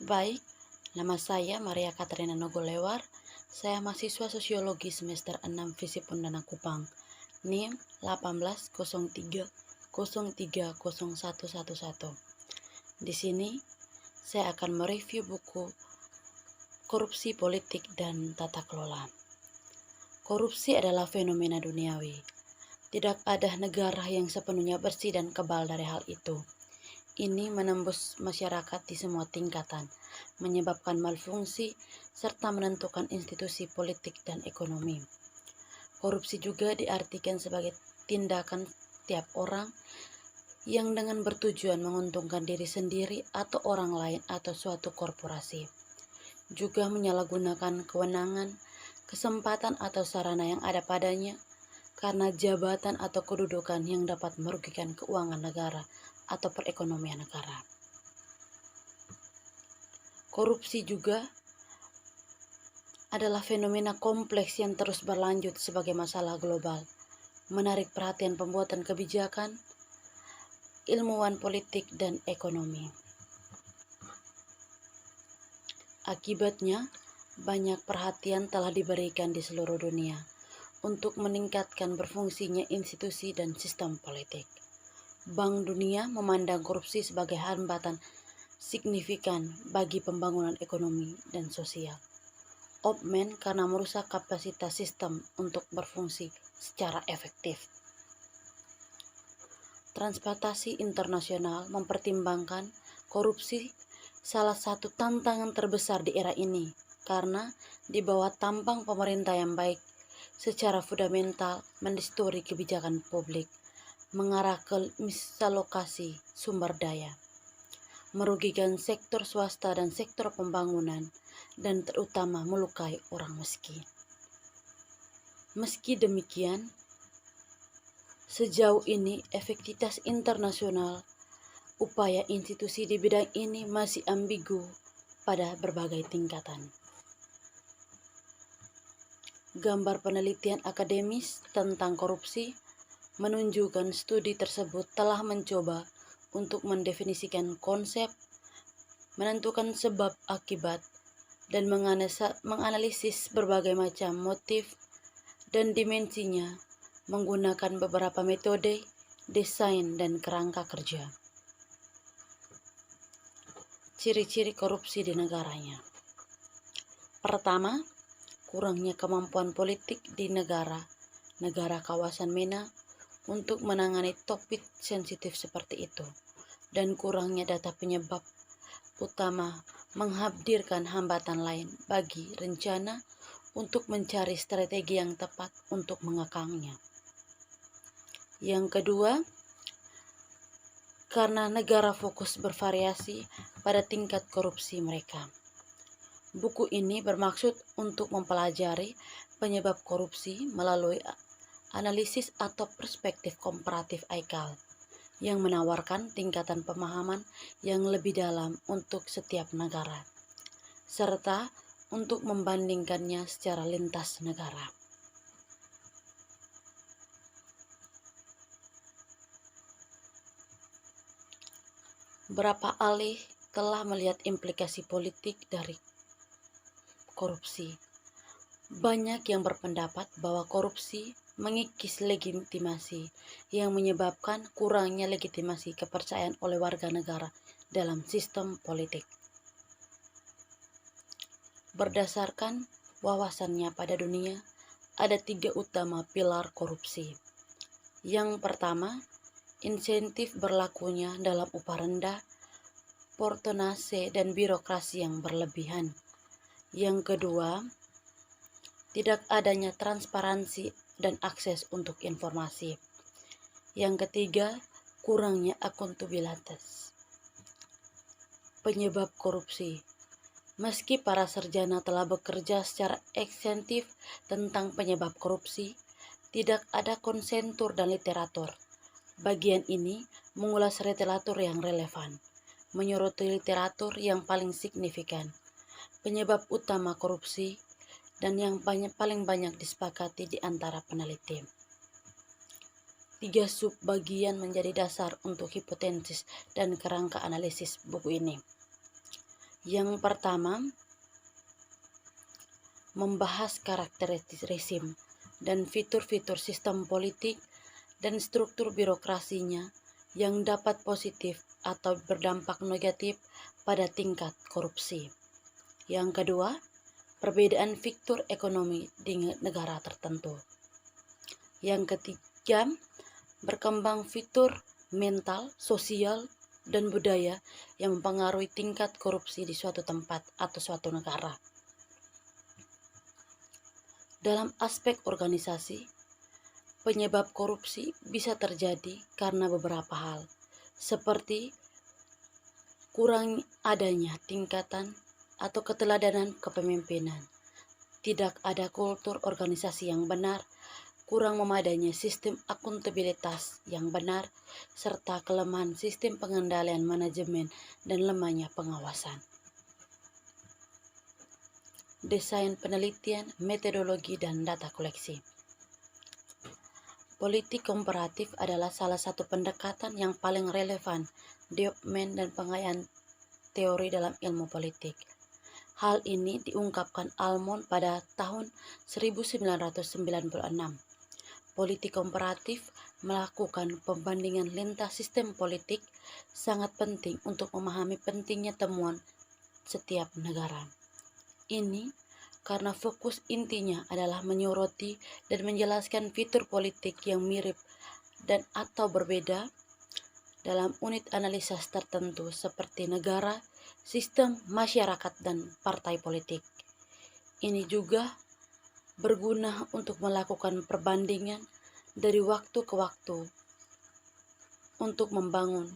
Baik, nama saya Maria Katrina Nogolewar. Saya mahasiswa Sosiologi semester 6 Visip Undana Kupang. NIM 1803030111. Di sini saya akan mereview buku Korupsi Politik dan Tata Kelola. Korupsi adalah fenomena duniawi. Tidak ada negara yang sepenuhnya bersih dan kebal dari hal itu. Ini menembus masyarakat di semua tingkatan, menyebabkan malfungsi, serta menentukan institusi politik dan ekonomi. Korupsi juga diartikan sebagai tindakan tiap orang yang dengan bertujuan menguntungkan diri sendiri atau orang lain atau suatu korporasi. Juga menyalahgunakan kewenangan, kesempatan atau sarana yang ada padanya karena jabatan atau kedudukan yang dapat merugikan keuangan negara atau perekonomian negara. Korupsi juga adalah fenomena kompleks yang terus berlanjut sebagai masalah global, menarik perhatian pembuatan kebijakan, ilmuwan politik, dan ekonomi. Akibatnya, banyak perhatian telah diberikan di seluruh dunia untuk meningkatkan berfungsinya institusi dan sistem politik. Bank Dunia memandang korupsi sebagai hambatan signifikan bagi pembangunan ekonomi dan sosial. Opmen karena merusak kapasitas sistem untuk berfungsi secara efektif. Transportasi internasional mempertimbangkan korupsi salah satu tantangan terbesar di era ini karena di bawah tampang pemerintah yang baik secara fundamental mendistorsi kebijakan publik, mengarah ke misalokasi sumber daya, merugikan sektor swasta dan sektor pembangunan, dan terutama melukai orang miskin. Meski demikian, sejauh ini efektivitas internasional upaya institusi di bidang ini masih ambigu pada berbagai tingkatan. Gambar penelitian akademis tentang korupsi menunjukkan studi tersebut telah mencoba untuk mendefinisikan konsep, menentukan sebab akibat, dan menganalisis berbagai macam motif dan dimensinya menggunakan beberapa metode, desain, dan kerangka kerja. Ciri-ciri korupsi di negaranya. Pertama, kurangnya kemampuan politik di negara kawasan MENA untuk menangani topik sensitif seperti itu, dan kurangnya data penyebab utama menghadirkan hambatan lain bagi rencana untuk mencari strategi yang tepat untuk mengekangnya. Yang kedua, karena negara fokus bervariasi pada tingkat korupsi mereka. Buku ini bermaksud untuk mempelajari penyebab korupsi melalui analisis atau perspektif komparatif Aikal yang menawarkan tingkatan pemahaman yang lebih dalam untuk setiap negara, serta untuk membandingkannya secara lintas negara. Berapa ahli telah melihat implikasi politik dari korupsi. Banyak yang berpendapat bahwa korupsi mengikis legitimasi yang menyebabkan kurangnya legitimasi kepercayaan oleh warga negara dalam sistem politik. Berdasarkan wawasannya pada dunia, ada 3 utama pilar korupsi. Yang pertama, insentif berlakunya dalam upah rendah, portonase, dan birokrasi yang berlebihan. Yang kedua, tidak adanya transparansi dan akses untuk informasi. Yang ketiga, kurangnya akuntabilitas. Penyebab korupsi. Meski para sarjana telah bekerja secara ekstensif tentang penyebab korupsi, tidak ada konsensus dan literatur. Bagian ini mengulas literatur yang relevan, menyoroti literatur yang paling signifikan, penyebab utama korupsi, dan yang paling banyak disepakati di antara peneliti. 3 subbagian menjadi dasar untuk hipotesis dan kerangka analisis buku ini. Yang pertama, membahas karakteristik rezim dan fitur-fitur sistem politik dan struktur birokrasinya yang dapat positif atau berdampak negatif pada tingkat korupsi. Yang kedua, perbedaan fitur ekonomi di negara tertentu. Yang ketiga, berkembang fitur mental, sosial, dan budaya yang mempengaruhi tingkat korupsi di suatu tempat atau suatu negara. Dalam aspek organisasi, penyebab korupsi bisa terjadi karena beberapa hal, seperti kurang adanya tingkatan atau keteladanan kepemimpinan, tidak ada kultur organisasi yang benar, kurang memadainya sistem akuntabilitas yang benar, serta kelemahan sistem pengendalian manajemen dan lemahnya pengawasan. Desain penelitian, metodologi, dan data koleksi. Politik komparatif adalah salah satu pendekatan yang paling relevan di domain dan pengayaan teori dalam ilmu politik. Hal ini diungkapkan Almond pada tahun 1996. Politik komparatif melakukan pembandingan lintas sistem politik sangat penting untuk memahami pentingnya temuan setiap negara. Ini karena fokus intinya adalah menyoroti dan menjelaskan fitur politik yang mirip dan atau berbeda dalam unit analisis tertentu seperti negara, sistem, masyarakat, dan partai politik. Ini juga berguna untuk melakukan perbandingan dari waktu ke waktu untuk membangun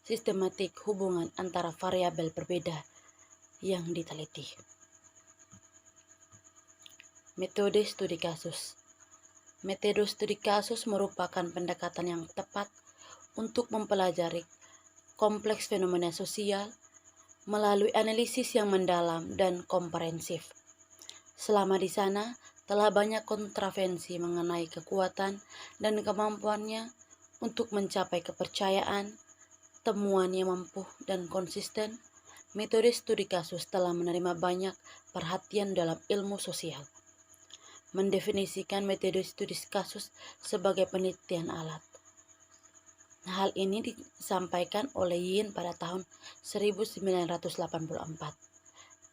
sistematik hubungan antara variabel berbeda yang diteliti. Metode studi kasus. Metode studi kasus merupakan pendekatan yang tepat untuk mempelajari kompleks fenomena sosial melalui analisis yang mendalam dan komprehensif. Selama di sana, telah banyak kontravensi mengenai kekuatan dan kemampuannya untuk mencapai kepercayaan, temuan yang mampu dan konsisten. Metode studi kasus telah menerima banyak perhatian dalam ilmu sosial. Mendefinisikan metode studi kasus sebagai penelitian alat. Hal ini disampaikan oleh Yin pada tahun 1984,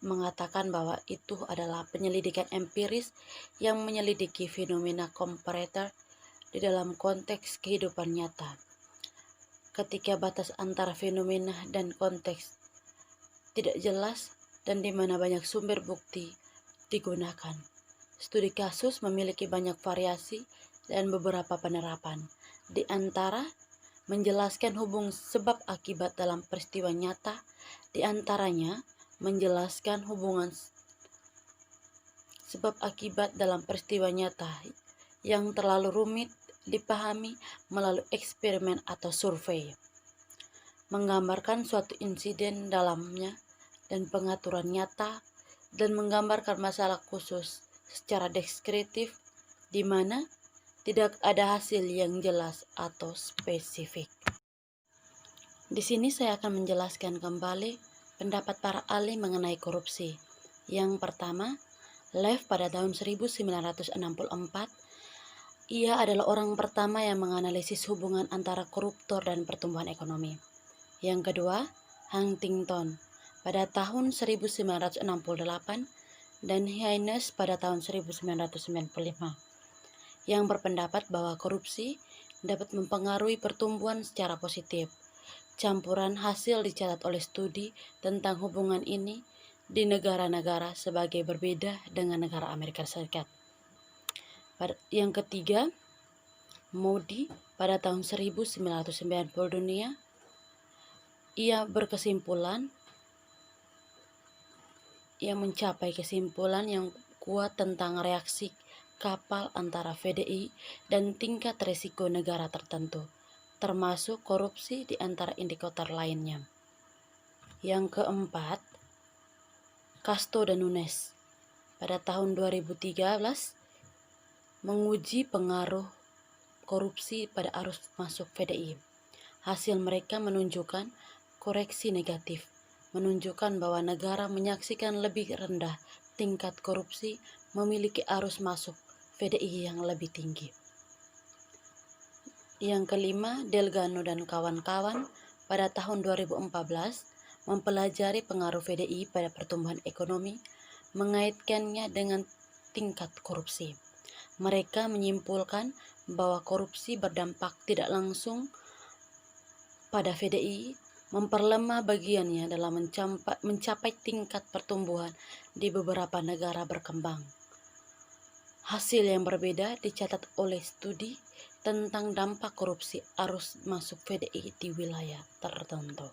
mengatakan bahwa itu adalah penyelidikan empiris yang menyelidiki fenomena komparator di dalam konteks kehidupan nyata. Ketika batas antara fenomena dan konteks tidak jelas dan di mana banyak sumber bukti digunakan. Studi kasus memiliki banyak variasi dan beberapa penerapan, di antara menjelaskan hubungan sebab akibat dalam peristiwa nyata, di antaranya menjelaskan hubungan sebab akibat dalam peristiwa nyata yang terlalu rumit dipahami melalui eksperimen atau survei, menggambarkan suatu insiden dalamnya dan pengaturan nyata, dan menggambarkan masalah khusus secara deskriptif di mana tidak ada hasil yang jelas atau spesifik. Di sini saya akan menjelaskan kembali pendapat para ahli mengenai korupsi. Yang pertama, Lev pada tahun 1964, ia adalah orang pertama yang menganalisis hubungan antara koruptor dan pertumbuhan ekonomi. Yang kedua, Huntington pada tahun 1968 dan Haynes pada tahun 1995 yang berpendapat bahwa korupsi dapat mempengaruhi pertumbuhan secara positif. Campuran hasil dicatat oleh studi tentang hubungan ini di negara-negara sebagai berbeda dengan negara Amerika Serikat. Yang ketiga, Moody pada tahun 1990 dunia, ia mencapai kesimpulan yang kuat tentang reaksi kapal antara VDI dan tingkat risiko negara tertentu, termasuk korupsi di antara indikator lainnya. Yang keempat, Casto dan Nunes pada tahun 2013 menguji pengaruh korupsi pada arus masuk VDI. Hasil mereka menunjukkan koreksi negatif, menunjukkan bahwa negara menyaksikan lebih rendah tingkat korupsi memiliki arus masuk VDI yang lebih tinggi. Yang kelima, Delgado dan kawan-kawan pada tahun 2014 mempelajari pengaruh VDI pada pertumbuhan ekonomi, mengaitkannya dengan tingkat korupsi. Mereka menyimpulkan bahwa korupsi berdampak tidak langsung pada VDI, memperlemah bagiannya dalam mencapai tingkat pertumbuhan di beberapa negara berkembang. Hasil yang berbeda dicatat oleh studi tentang dampak korupsi arus masuk VDI di wilayah tertentu.